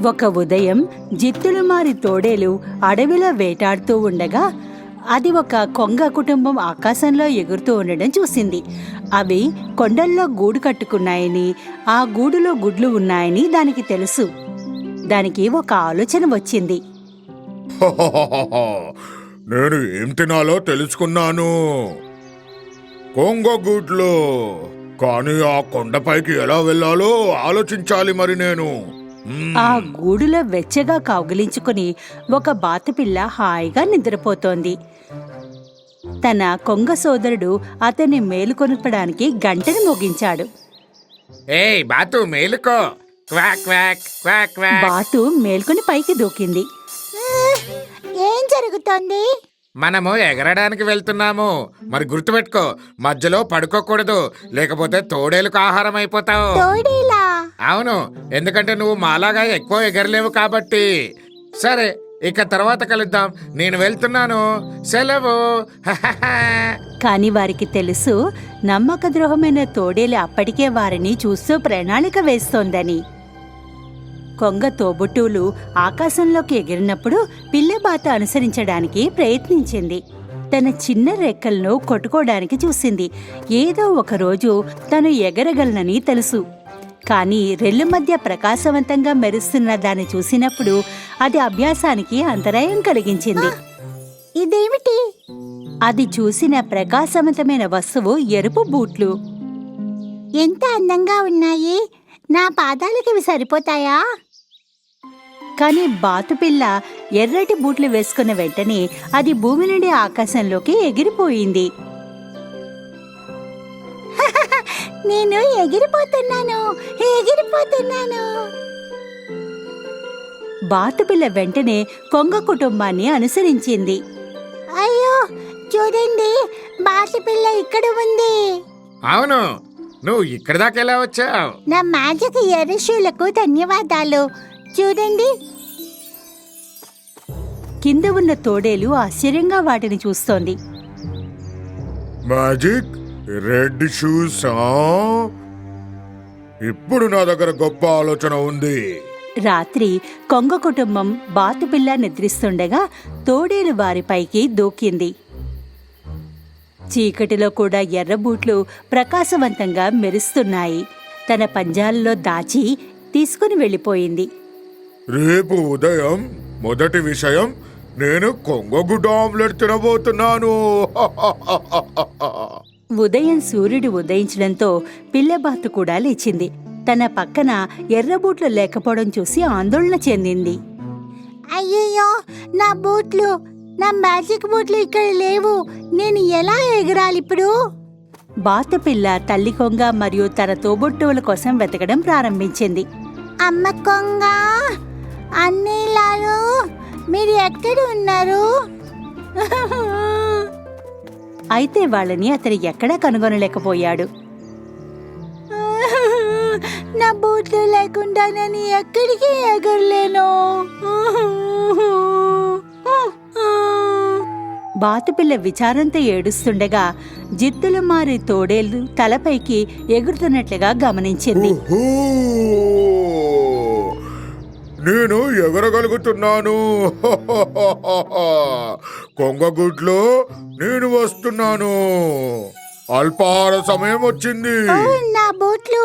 ఒక ఉదయం జిత్తులమారి తోడేలు అడవిలో వేటాడుతూ ఉండగా అది ఒక కొంగ కుటుంబం ఆకాశంలో ఎగురుతూ ఉండడం చూసింది. అవి కొండల్లో గూడు కట్టుకున్నాయని, ఆ గూడులో గుడ్లు ఉన్నాయని దానికి తెలుసు. దానికి ఒక ఆలోచన వచ్చింది. నేను ఏం తినాలో తెలుసుకున్నాను. కొంగ గుడ్లు. కానీ ఆ కొండపైకి ఎలా వెళ్ళాలో ఆలోచించాలి మరి నేను. ఆ గూడులో వెచ్చగా కౌగిలించుకుని ఒక బాతుపిల్ల హాయిగా నిద్రపోతోంది. తన కొంగ సోదరుడు అతన్ని మేలుకొనపడానికి గంటను మోగించాడు. ఏయ్ బాతు మేలుకో. Quack quack quack quack. బాతు మేల్కొని పైకి దూకింది. ఏం జరుగుతోంది? మనము ఎగరడానికి వెళ్తున్నాము. మరి గుర్తుపెట్టుకో, మధ్యలో పడుకోకూడదు, లేకపోతే తోడేలకు ఆహారం అయిపోతావు. తోడేలా? అవును, ఎందుకంటే నువ్వు మాలాగా ఎక్కువ ఎగరలేవు కాబట్టి. సరే, ఇక తర్వాత కలుద్దాం. నేను వెళ్తున్నాను. సెలవు. కాని వారికి తెలుసు, నమ్మక ద్రోహమైన తోడేలు అప్పటికే వారిని చూస్తూ ప్రణాళిక వేస్తోందని. కొంగ తోబుట్టువులు ఆకాశంలోకి ఎగిరినప్పుడు పిల్లబాత అనుసరించడానికి ప్రయత్నించింది. తన చిన్న రెక్కలను కొట్టుకోవడానికి చూసింది. ఏదో ఒకరోజు తను ఎగరగలనని తెలుసు. కానీ రెల్లు మధ్య ప్రకాశవంతంగా మెరుస్తున్న దాన్ని చూసినప్పుడు అది అభ్యాసానికి అంతరాయం కలిగించింది. ఇదేమిటి? అది చూసిన ప్రకాశవంతమైన వస్తువు ఎరుపు బూట్లు. ఎంత అందంగా ఉన్నాయి! నా పాదాలకి ఇవి సరిపోతాయా? కాని బాతుపిల్ల ఎర్రటి బూట్లు వేసుకున్న వెంటనే అది భూమి నుండి ఆకాశంలోకి ఎగిరిపోయింది. నేను ఎగిరిపోతున్నాను. బాతుపిల్ల వెంటనే కొంగ కుటుంబాన్ని అనుసరించింది. అయ్యో, చూడండి, బాతుపిల్ల ఇక్కడ ఉంది. అవును, నువ్వు ఇక్కడి దాకా ఎలా వచ్చావు? నా మ్యాజిక్ ఎర్రషూలకు ధన్యవాదాలు. చూడండి. కింద ఉన్న తోడేలు ఆశ్చర్యంగా వాటిని చూస్తోంది. Magic red shoes. ఇప్పుడు నా దగ్గర గొప్ప ఆలోచన ఉంది. రాత్రి కొంగ కుటుంబం బాతుపిల్ల నిద్రిస్తుండగా తోడేలు వారిపైకి దూకింది. చీకటిలో కూడా ఎర్రబూట్లు ప్రకాశవంతంగా మెరుస్తున్నాయి. తన పంజాలలో దాచి తీసుకుని వెళ్ళిపోయింది. రేపు ఉదయం మొదటి విషయం, నేను కొంగగుడ్డ ఆమ్లెట్ తినబోతున్నాను. ఉదయం సూర్యుడు ఉదయించడంతో పిల్లబాతు కూడా లేచింది. తన పక్కన ఎర్రబూట్లు లేకపోవడం చూసి ఆందోళన చెందింది. అయ్యయ్యో, నా బూట్లు, నా మ్యాజిక్ బూట్లు ఇక్కడ లేవు. నేను ఎలా ఎగరాలి ఇప్పుడు? బాతుపిల్ల తల్లి కొంగ మరియు తన తోబుట్టువుల కోసం వెతకడం ప్రారంభించింది. అమ్మ కొంగ, అన్నీలాలు, మీరు ఎక్కడ ఉన్నారు? అయితే వాళ్ళని అతను ఎక్కడా కనుగొనలేకపోయాడు. నా బూట్లు లేకుండా నేను ఎక్కడికి ఎగరలేను. బాతుపిల్ల విచారంతో ఏడుస్తుండగా జిత్తులమారి తోడేలు తలపైకి ఎగురుతున్నట్లుగా గమనించింది. నేను ఎగరగలుగుతున్నాను. కొంగగుడ్లు, నేను వస్తున్నాను. అల్పాహార సమయం వచ్చింది. నా బూట్లు,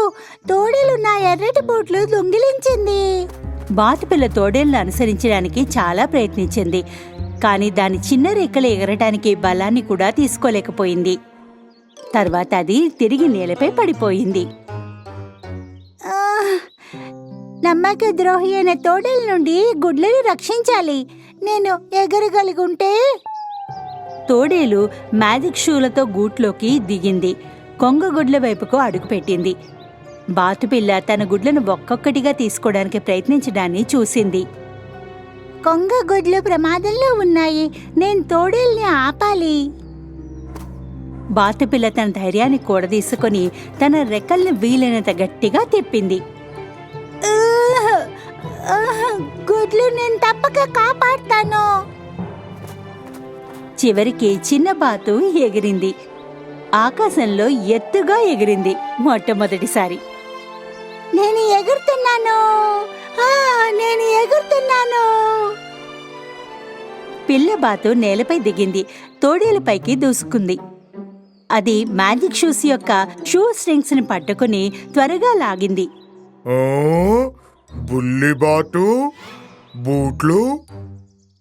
తోడేలు నా ఎర్రటి బూట్లు దొంగిలించింది. బాతుపిల్ల తోడేళ్లను అనుసరించడానికి చాలా ప్రయత్నించింది. కానీ దాని చిన్న రెక్కలు ఎగరటానికి బలాన్ని కూడా తీసుకోలేకపోయింది. తర్వాత అది తిరిగి నేలపై పడిపోయింది. నమ్మక ద్రోహి అయిన తోడేల నుండి గుడ్లను రక్షించాలి. నేను ఎగరగలుగుంటే. తోడేలు మ్యాజిక్ షూలతో గూట్లోకి దిగింది. కొంగ గుడ్ల వైపుకు అడుగుపెట్టింది. బాతుపిల్ల తన గుడ్లను ఒక్కొక్కటిగా తీసుకోవడానికి ప్రయత్నించడాన్ని చూసింది. కొంగ గుడ్లు ప్రమాదంలో ఉన్నాయి. నేను తోడేల్ని ఆపాలి. బాతుపిల్ల తన ధైర్యాన్ని కూడదీసుకుని తన రెక్కల్ని వీలైనంత గట్టిగా తిప్పింది. గుడ్లు నేను తప్పక కాపాడుతాను. చివరికి చిన్న బాతు ఎగిరింది. ఆకాశంలో ఎత్తుగా ఎగిరింది మొట్టమొదటిసారి. నేను ఎగురుతున్నాను. నేను ఎగురుతున్నాను. పిల్ల బాతు నేలపై దిగింది, తోడేలుపైకి దూసుకుంది. అది మ్యాజిక్ షూస్ యొక్క షూ స్ట్రింగ్స్ ని పట్టుకుని త్వరగా లాగింది. ఆ, బుల్లి బాతు బూట్లు.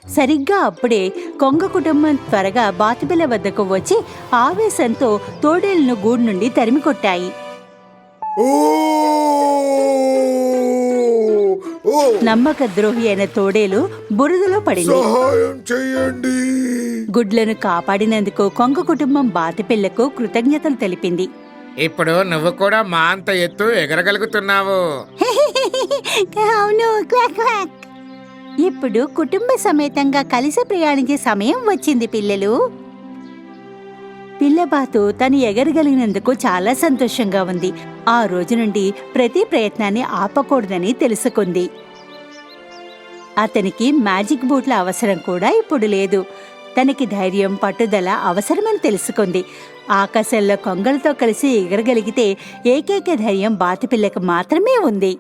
సరిగ్గా అప్పుడే కొంగ కుటుంబం త్వరగా బాతుపిల్ల వద్దకు వచ్చి ఆవేశంతో తోడేలును గూడు నుండి తరిమికొట్టాయి. ఓ ఓ, నమ్మక ద్రోహి అయిన తోడేలు బురదలో పడింది. సహాయం చెయ్యండి. గుడ్లను కాపాడినందుకు కొంగ కుటుంబం బాతుపిల్లకు కృతజ్ఞతలు తెలిపింది. ఇప్పుడు నువ్వు కూడా మా అంత ఎత్తు ఎగరగలుగుతున్నావు. అవును, క్వాక్ క్వాక్. ఇప్పుడు కుటుంబ సమేతంగా కలిసి ప్రయాణించే సమయం వచ్చింది పిల్లలు. పిల్లబాతు తను ఎగరగలిగినందుకు చాలా సంతోషంగా ఉంది. ఆ రోజు నుండి ప్రతి ప్రయత్నాన్ని ఆపకూడదని తెలుసుకుంది. అతనికి మ్యాజిక్ బూట్ల అవసరం కూడా ఇప్పుడు లేదు. తనకి ధైర్యం, పట్టుదల అవసరమని తెలుసుకుంది. ఆకాశంలో కొంగలతో కలిసి ఎగరగలిగితే ఏకైక ధైర్యం బాతుపిల్లకు మాత్రమే ఉంది.